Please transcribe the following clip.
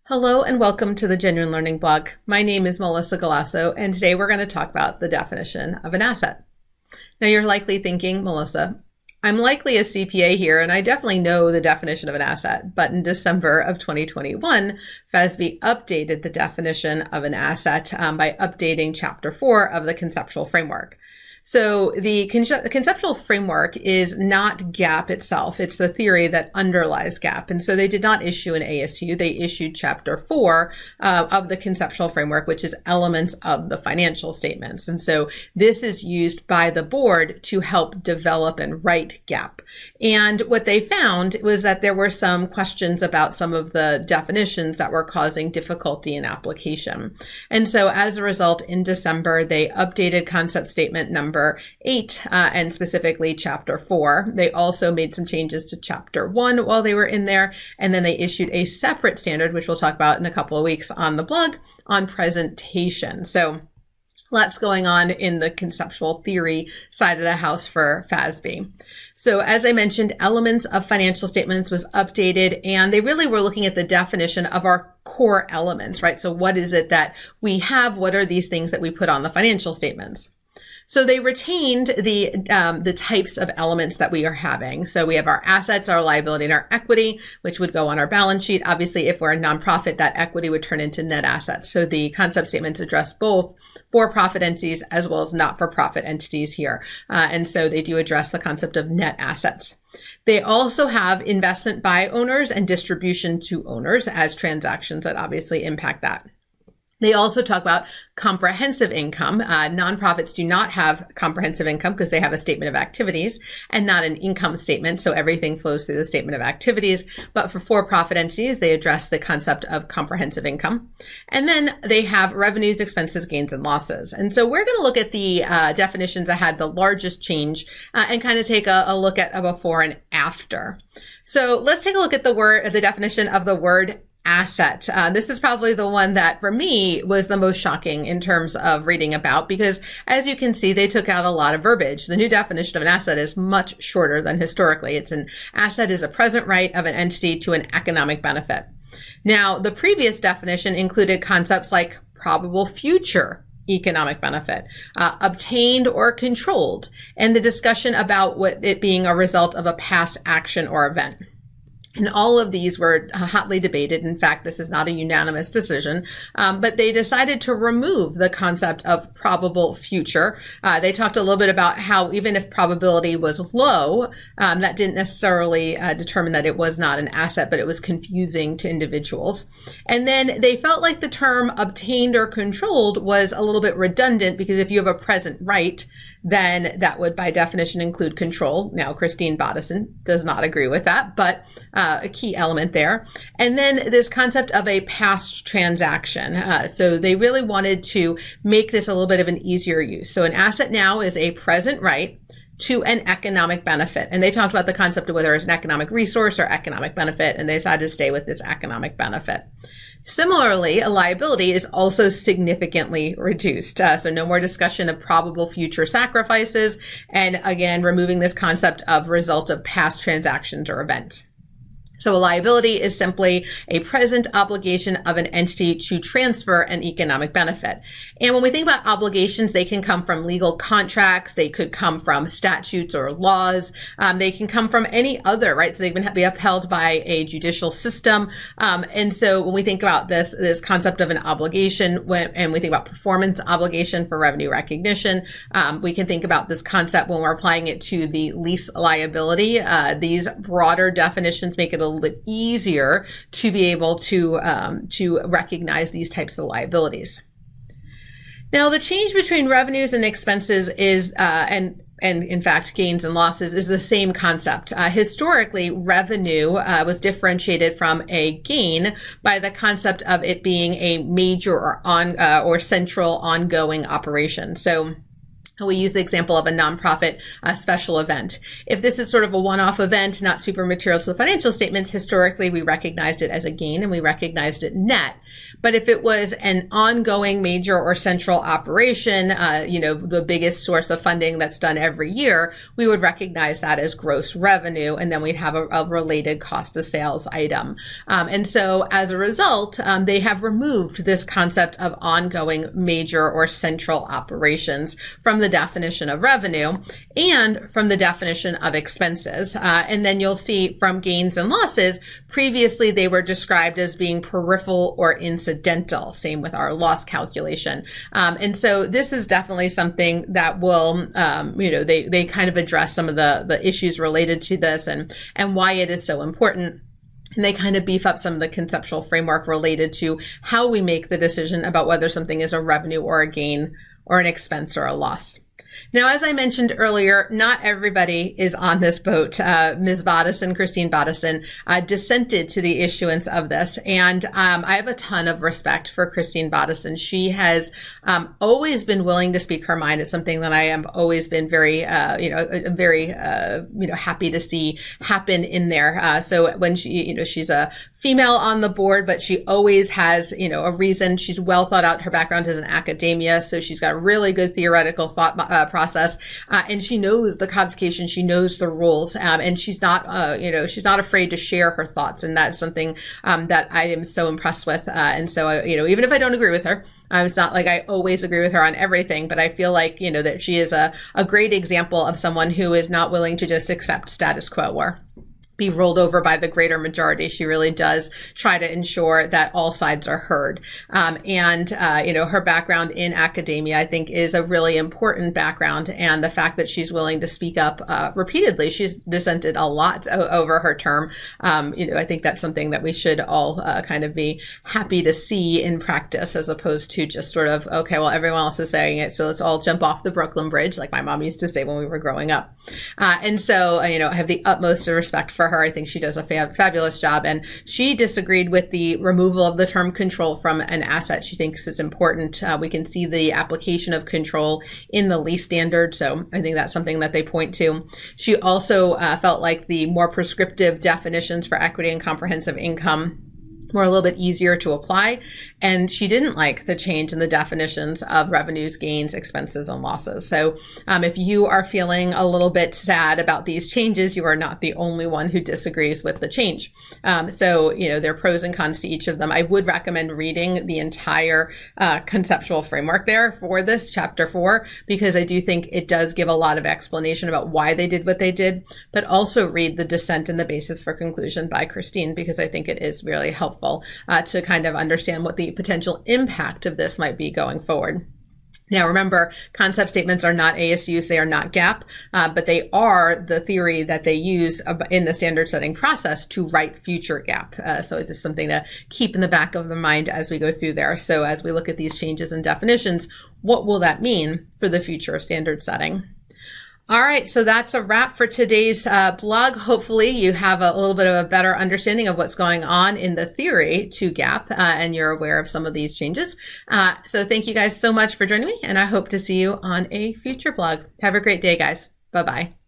Hello and welcome to the Genuine Learning blog. My name is Melissa Galasso, and today we're going to talk about the definition of an asset. Now you're likely thinking, Melissa, I'm likely a CPA here and I definitely know the definition of an asset, but in December of 2021, FASB updated the definition of an asset by updating Chapter 4 of the Conceptual framework. So the conceptual framework is not GAAP itself. It's the theory that underlies GAAP. And so they did not issue an ASU. They issued Chapter 4 of the conceptual framework, which is elements of the financial statements. And so this is used by the board to help develop and write GAAP. And what they found was that there were some questions about some of the definitions that were causing difficulty in application. And so as a result, in December, they updated concept statement number 8 and specifically Chapter 4. They also made some changes to Chapter 1 while they were in there, and then they issued a separate standard, which we'll talk about in a couple of weeks on the blog, on presentation. So lots going on in the conceptual theory side of the house for FASB. So as I mentioned, elements of financial statements was updated, and they really were looking at the definition of our core elements, right? So what is it that we have? What are these things that we put on the financial statements? So they retained the types of elements that we are having. So we have our assets, our liability, and our equity, which would go on our balance sheet. Obviously, if we're a nonprofit, that equity would turn into net assets. So the concept statements address both for-profit entities as well as not-for-profit entities here. And so they do address the concept of net assets. They also have investment by owners and distribution to owners as transactions that obviously impact that. They also talk about comprehensive income. Nonprofits do not have comprehensive income because they have a statement of activities and not an income statement. So everything flows through the statement of activities. But for-profit entities, they address the concept of comprehensive income. And then they have revenues, expenses, gains, and losses. And so we're going to look at the definitions that had the largest change and kind of take a look at a before and after. So let's take a look at the definition of the word asset. This is probably the one that for me was the most shocking in terms of reading about, because as you can see, they took out a lot of verbiage. The new definition of an asset is much shorter than historically. It's an asset is a present right of an entity to an economic benefit. Now, the previous definition included concepts like probable future economic benefit, obtained or controlled, and the discussion about what it being a result of a past action or event. And all of these were hotly debated. In fact, this is not a unanimous decision, but they decided to remove the concept of probable future. They talked a little bit about how even if probability was low, that didn't necessarily determine that it was not an asset, but it was confusing to individuals. And then they felt like the term obtained or controlled was a little bit redundant, because if you have a present right, then that would by definition include control. Now, Christine Botosan does not agree with that, but a key element there. And then this concept of a past transaction. So they really wanted to make this a little bit of an easier use. So an asset now is a present right to an economic benefit. And they talked about the concept of whether it's an economic resource or economic benefit, and they decided to stay with this economic benefit. Similarly, a liability is also significantly reduced. So no more discussion of probable future sacrifices. And again, removing this concept of result of past transactions or events. So a liability is simply a present obligation of an entity to transfer an economic benefit. And when we think about obligations, they can come from legal contracts, they could come from statutes or laws, they can come from any other, right? So they can be upheld by a judicial system. And so when we think about this concept of an obligation, and we think about performance obligation for revenue recognition, we can think about this concept when we're applying it to the lease liability. These broader definitions make it a little bit easier to be able to recognize these types of liabilities. Now, the change between revenues and expenses is, and in fact, gains and losses is the same concept. Historically, revenue was differentiated from a gain by the concept of it being a major or central ongoing operation. So We use the example of a nonprofit special event. If this is sort of a one-off event, not super material to the financial statements, historically we recognized it as a gain and we recognized it net. But if it was an ongoing major or central operation, the biggest source of funding that's done every year, we would recognize that as gross revenue, and then we'd have a related cost of sales item. And so as a result, they have removed this concept of ongoing major or central operations from the definition of revenue and from the definition of expenses. And then you'll see from gains and losses, previously they were described as being peripheral or incidental, same with our loss calculation. And so this is definitely something that will, they kind of address some of the issues related to this and why it is so important. And they kind of beef up some of the conceptual framework related to how we make the decision about whether something is a revenue or a gain or an expense or a loss. Now, as I mentioned earlier, not everybody is on this boat. Ms. Botosan, Christine Botosan, dissented to the issuance of this. And I have a ton of respect for Christine Botosan. She has always been willing to speak her mind. It's something that I have always been very happy to see happen in there. So when she's a female on the board, but she always has, a reason. She's well thought out. Her background is in academia, so she's got a really good theoretical thought process, and she knows the codification. She knows the rules, and she's not afraid to share her thoughts, and that's something that I am so impressed with. And so, even if I don't agree with her, it's not like I always agree with her on everything, but I feel like, that she is a great example of someone who is not willing to just accept status quo or be rolled over by the greater majority. She really does try to ensure that all sides are heard. Her background in academia, I think, is a really important background. And the fact that she's willing to speak up repeatedly, she's dissented a lot over her term. I think that's something that we should all kind of be happy to see in practice, as opposed to just sort of, okay, well, everyone else is saying it, so let's all jump off the Brooklyn Bridge, like my mom used to say when we were growing up. I have the utmost respect for her. I think she does a fabulous job, and she disagreed with the removal of the term control from an asset. She thinks it's important. We can see the application of control in the lease standard, so I think that's something that they point to. She also felt like the more prescriptive definitions for equity and comprehensive income were a little bit easier to apply. And she didn't like the change in the definitions of revenues, gains, expenses, and losses. So if you are feeling a little bit sad about these changes, you are not the only one who disagrees with the change. There are pros and cons to each of them. I would recommend reading the entire conceptual framework there for this chapter 4, because I do think it does give a lot of explanation about why they did what they did, but also read the dissent and the basis for conclusion by Christine, because I think it is really helpful to kind of understand what the potential impact of this might be going forward. Now, remember, concept statements are not ASUs, they are not GAAP, but they are the theory that they use in the standard setting process to write future GAAP. So it's just something to keep in the back of the mind as we go through there. So as we look at these changes in definitions, what will that mean for the future of standard setting? All right, so that's a wrap for today's blog. Hopefully you have a little bit of a better understanding of what's going on in the theory to GAAP, and you're aware of some of these changes. So thank you guys so much for joining me, and I hope to see you on a future blog. Have a great day, guys. Bye-bye.